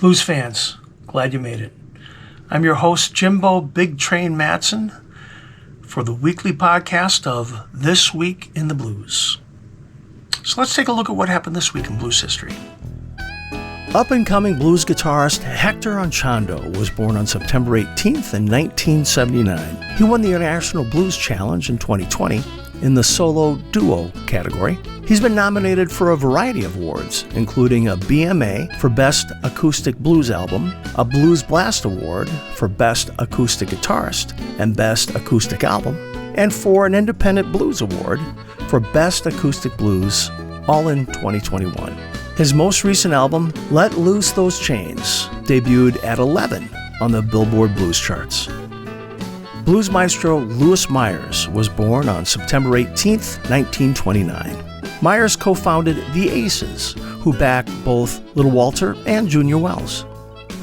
Blues fans, glad you made it. I'm your host, Jimbo Big Train Matson, for the weekly podcast of This Week in the Blues. So let's take a look at what happened this week in blues history. Up-and-coming blues guitarist Hector Anando was born on September 18th in 1979. He won the International Blues Challenge in 2020 in the solo duo category. He's been nominated for a variety of awards, including a BMA for Best Acoustic Blues Album, a Blues Blast Award for Best Acoustic Guitarist and Best Acoustic Album, and for an Independent Blues Award for Best Acoustic Blues, all in 2021. His most recent album, Let Loose Those Chains, debuted at 11 on the Billboard Blues charts. Blues maestro Louis Myers was born on September 18, 1929. Myers co-founded the Aces, who backed both Little Walter and Junior Wells.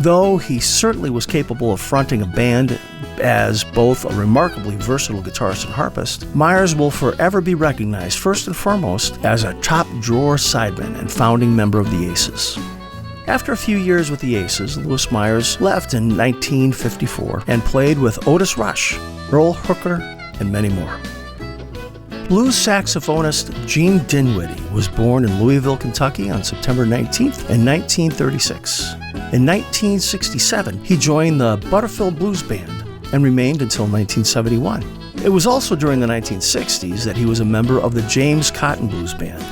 Though he certainly was capable of fronting a band as both a remarkably versatile guitarist and harpist, Myers will forever be recognized first and foremost as a top-drawer sideman and founding member of the Aces. After a few years with the Aces, Louis Myers left in 1954 and played with Otis Rush, Earl Hooker, and many more. Blues saxophonist Gene Dinwiddie was born in Louisville, Kentucky on September 19th in 1936. In 1967, he joined the Butterfield Blues Band and remained until 1971. It was also during the 1960s that he was a member of the James Cotton Blues Band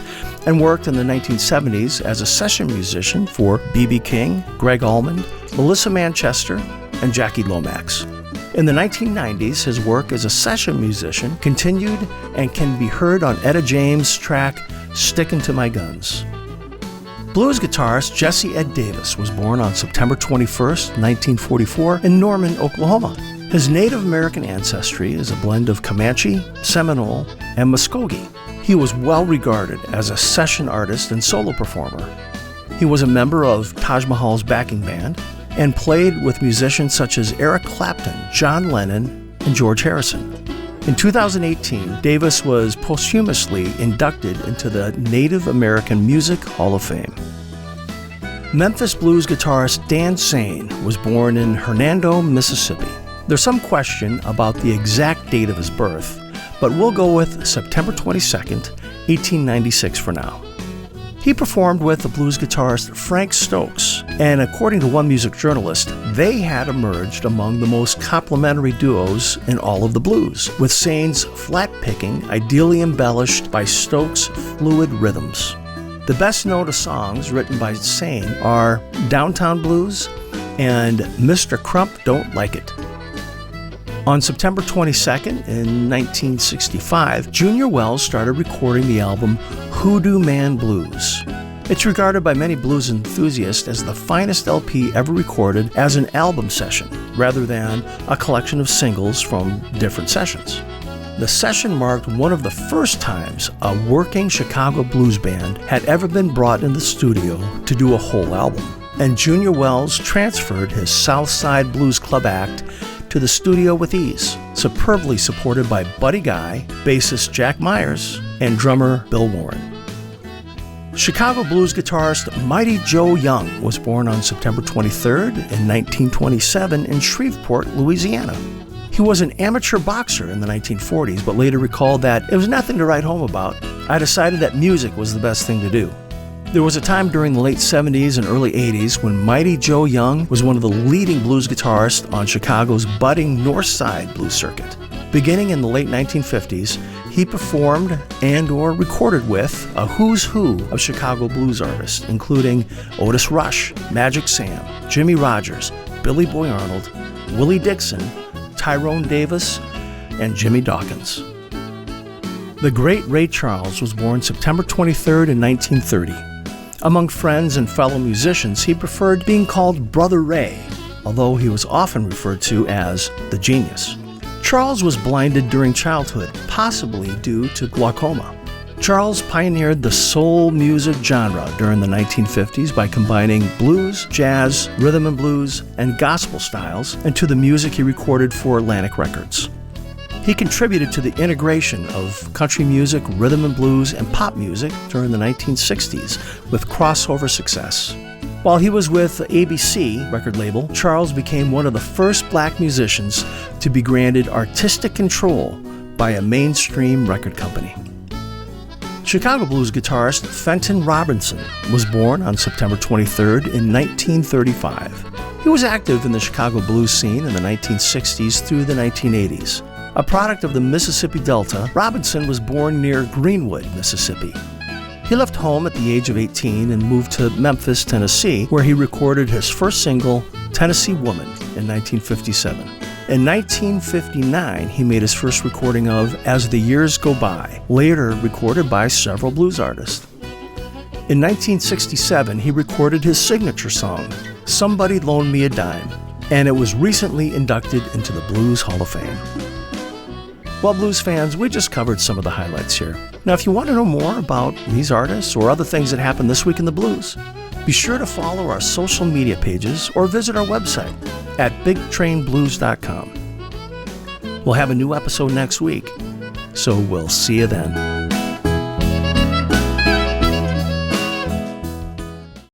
and worked in the 1970s as a session musician for B.B. King, Greg Allman, Melissa Manchester, and Jackie Lomax. In the 1990s, his work as a session musician continued and can be heard on Etta James' track, Stickin' to My Guns. Blues guitarist Jesse Ed Davis was born on September 21st, 1944 in Norman, Oklahoma. His Native American ancestry is a blend of Comanche, Seminole, and Muskogee. He was well regarded as a session artist and solo performer. He was a member of Taj Mahal's backing band and played with musicians such as Eric Clapton, John Lennon, and George Harrison. In 2018, Davis was posthumously inducted into the Native American Music Hall of Fame. Memphis blues guitarist Dan Sane was born in Hernando, Mississippi. There's some question about the exact date of his birth, but we'll go with September 22nd, 1896 for now. He performed with the blues guitarist Frank Stokes, and according to one music journalist, they had emerged among the most complementary duos in all of the blues, with Sane's flat picking ideally embellished by Stokes' fluid rhythms. The best known songs written by Sane are Downtown Blues and Mr. Crump Don't Like It. On September 22nd, in 1965, Junior Wells started recording the album Hoodoo Man Blues. It's regarded by many blues enthusiasts as the finest LP ever recorded as an album session, rather than a collection of singles from different sessions. The session marked one of the first times a working Chicago blues band had ever been brought in the studio to do a whole album, and Junior Wells transferred his Southside Blues Club act to the studio with ease, superbly supported by Buddy Guy, bassist Jack Myers, and drummer Bill Warren. Chicago blues guitarist Mighty Joe Young was born on September 23rd in 1927 in Shreveport, Louisiana. He was an amateur boxer in the 1940s, but later recalled that it was nothing to write home about. I decided that music was the best thing to do. There was a time during the late 70s and early 80s when Mighty Joe Young was one of the leading blues guitarists on Chicago's budding North Side blues circuit. Beginning in the late 1950s, he performed and/or recorded with a who's who of Chicago blues artists, including Otis Rush, Magic Sam, Jimmy Rogers, Billy Boy Arnold, Willie Dixon, Tyrone Davis, and Jimmy Dawkins. The great Ray Charles was born September 23rd in 1930. Among friends and fellow musicians, he preferred being called Brother Ray, although he was often referred to as the Genius. Charles was blinded during childhood, possibly due to glaucoma. Charles pioneered the soul music genre during the 1950s by combining blues, jazz, rhythm and blues, and gospel styles into the music he recorded for Atlantic Records. He contributed to the integration of country music, rhythm and blues, and pop music during the 1960s with crossover success. While he was with ABC record label, Charles became one of the first black musicians to be granted artistic control by a mainstream record company. Chicago blues guitarist Fenton Robinson was born on September 23rd in 1935. He was active in the Chicago blues scene in the 1960s through the 1980s. A product of the Mississippi Delta, Robinson was born near Greenwood, Mississippi. He left home at the age of 18 and moved to Memphis, Tennessee, where he recorded his first single, Tennessee Woman, in 1957. In 1959, he made his first recording of As the Years Go By, later recorded by several blues artists. In 1967, he recorded his signature song, Somebody Loan Me a Dime, and it was recently inducted into the Blues Hall of Fame. Well, blues fans, we just covered some of the highlights here. Now, if you want to know more about these artists or other things that happened this week in the blues, be sure to follow our social media pages or visit our website at bigtrainblues.com. We'll have a new episode next week, so we'll see you then.